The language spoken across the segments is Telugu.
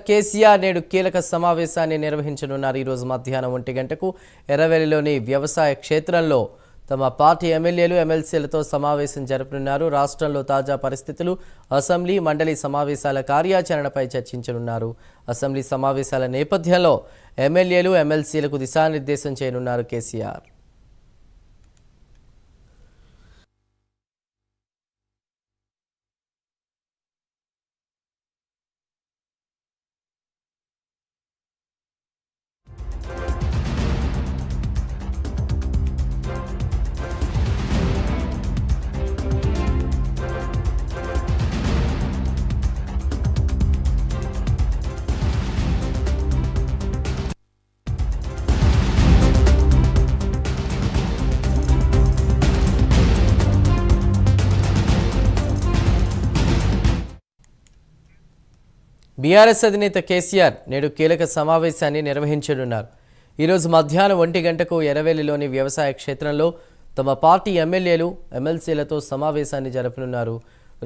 కేసీఆర్ నేడు కీలక సమావేశాన్ని నిర్వహించనున్నారు. ఈ రోజు మధ్యాహ్నం 1 గంటకు ఎర్రవెల్లిలోని వ్యవసాయ క్షేత్రంలో తమ పార్టీ ఎమ్మెల్యేలు ఎమ్మెల్సీలతో సమావేశం జరపనున్నారు. రాష్ట్రంలో తాజా పరిస్థితులు, అసెంబ్లీ మండలి సమావేశాల కార్యాచరణపై చర్చించనున్నారు. అసెంబ్లీ సమావేశాల నేపథ్యంలో ఎమ్మెల్యేలు ఎమ్మెల్సీలకు దిశానిర్దేశం చేయనున్నారు కేసీఆర్. బీఆర్ఎస్ అధినేత కేసీఆర్ నేడు కీలక సమావేశాన్ని నిర్వహించనున్నారు. ఈరోజు మధ్యాహ్నం 1 గంటకు ఎర్రవెల్లిలోని వ్యవసాయ క్షేత్రంలో తమ పార్టీ ఎమ్మెల్యేలు ఎమ్మెల్సీలతో సమావేశాన్ని జరపనున్నారు.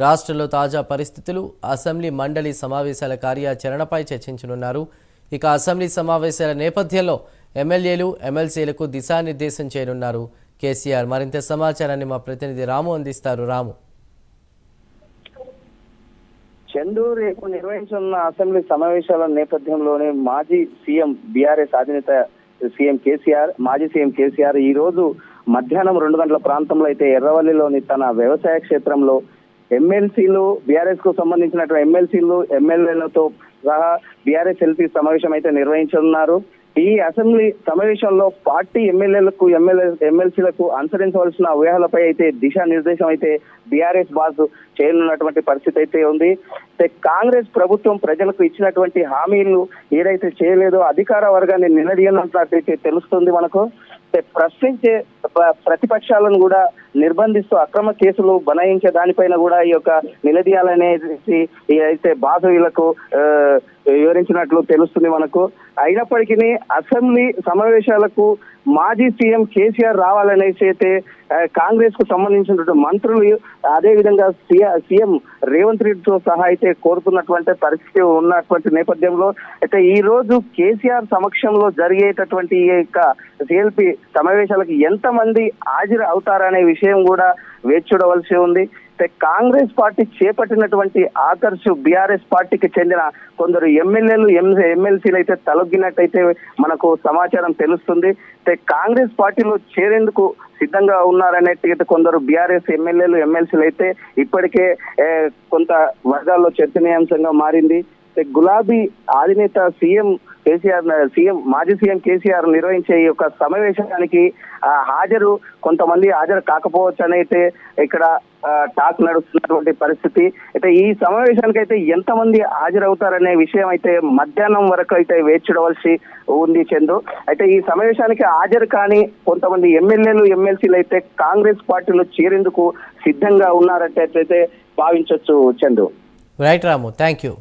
రాష్ట్రంలో తాజా పరిస్థితులు, అసెంబ్లీ మండలి సమావేశాల కార్యాచరణపై చర్చించనున్నారు. ఇక అసెంబ్లీ సమావేశాల నేపథ్యంలో ఎమ్మెల్యేలు ఎమ్మెల్సీలకు దిశానిర్దేశం చేయనున్నారు కేసీఆర్. మరింత సమాచారాన్ని మా ప్రతినిధి రాము అందిస్తారు. రాము, చందు, రేపు నిర్వహించనున్న అసెంబ్లీ సమావేశాల నేపథ్యంలోనే మాజీ సీఎం బీఆర్ఎస్ అధినేత సీఎం కేసీఆర్, మాజీ సీఎం కేసీఆర్ ఈ రోజు మధ్యాహ్నం 2 గంటల ప్రాంతంలో అయితే ఎర్రవల్లిలోని తన వ్యవసాయ క్షేత్రంలో ఎమ్మెల్సీలు, బీఆర్ఎస్ కు సంబంధించినటువంటి ఎమ్మెల్సీలు, ఎమ్మెల్యేలతో సహా బీఆర్ఎస్ ఎల్పీ సమావేశం అయితే నిర్వహించనున్నారు. ఈ అసెంబ్లీ సమావేశంలో పార్టీ ఎమ్మెల్యేలకు, ఎమ్మెల్సీలకు అనుసరించవలసిన వ్యూహాలపై అయితే దిశానిర్దేశం అయితే బీఆర్ఎస్ బాస్ చేయనున్నటువంటి పరిస్థితి అయితే ఉంది. కాంగ్రెస్ ప్రభుత్వం ప్రజలకు ఇచ్చినటువంటి హామీలు ఏదైతే చేయలేదో అధికార వర్గాన్ని నిలదీయనున్నట్లయితే తెలుస్తుంది మనకు. ప్రశ్నించే ప్రతిపక్షాలను కూడా నిర్బంధిస్తూ అక్రమ కేసులు బనాయించే దానిపైన కూడా ఈ యొక్క నిలదీయాలనేసి అయితే బాధువులకు వివరించినట్లు తెలుస్తుంది మనకు. అయినప్పటికీ అసెంబ్లీ సమావేశాలకు మాజీ సీఎం కేసీఆర్ రావాలనేసి అయితే కాంగ్రెస్ కు సంబంధించినటువంటి మంత్రులు, అదే విధంగా సీఎం రేవంత్ రెడ్డితో సహా అయితే కోరుతున్నటువంటి పరిస్థితి ఉన్నటువంటి నేపథ్యంలో అయితే ఈ రోజు కేసీఆర్ సమక్షంలో జరిగేటటువంటి ఈ యొక్క సిఎల్పి సమావేశాలకు ఎంతమంది హాజరు అవుతారనే విషయం కూడా వేచి చూడవలసి ఉంది. కాంగ్రెస్ పార్టీ చేపట్టినటువంటి ఆదర్శ్ బీఆర్ఎస్ పార్టీకి చెందిన కొందరు ఎమ్మెల్యేలు, ఎమ్మెల్సీలు అయితే తలొగ్గినట్టయితే మనకు సమాచారం తెలుస్తుంది. కాంగ్రెస్ పార్టీలో చేరేందుకు సిద్ధంగా ఉన్నారనేట్టు కొందరు బీఆర్ఎస్ ఎమ్మెల్యేలు, ఎమ్మెల్సీలు అయితే ఇప్పటికే కొంత వర్గాల్లో చర్చనీయాంశంగా మారింది. గులాబీ అధినేత మాజీ సీఎం కేసీఆర్ నిర్వహించే ఈ యొక్క సమావేశానికి కొంతమంది హాజరు కాకపోవచ్చు అని అయితే ఇక్కడ టాక్ నడుస్తున్నటువంటి పరిస్థితి. అయితే ఈ సమావేశానికి అయితే ఎంతమంది హాజరవుతారనే విషయం అయితే మధ్యాహ్నం వరకు అయితే వేచి చూడవలసి ఉంది చందు. అయితే ఈ సమావేశానికి హాజరు కాని కొంతమంది ఎమ్మెల్యేలు, ఎమ్మెల్సీలు అయితే కాంగ్రెస్ పార్టీలో చేరేందుకు సిద్ధంగా ఉన్నారంటే భావించవచ్చు Chandu. Right Ramu, thank you.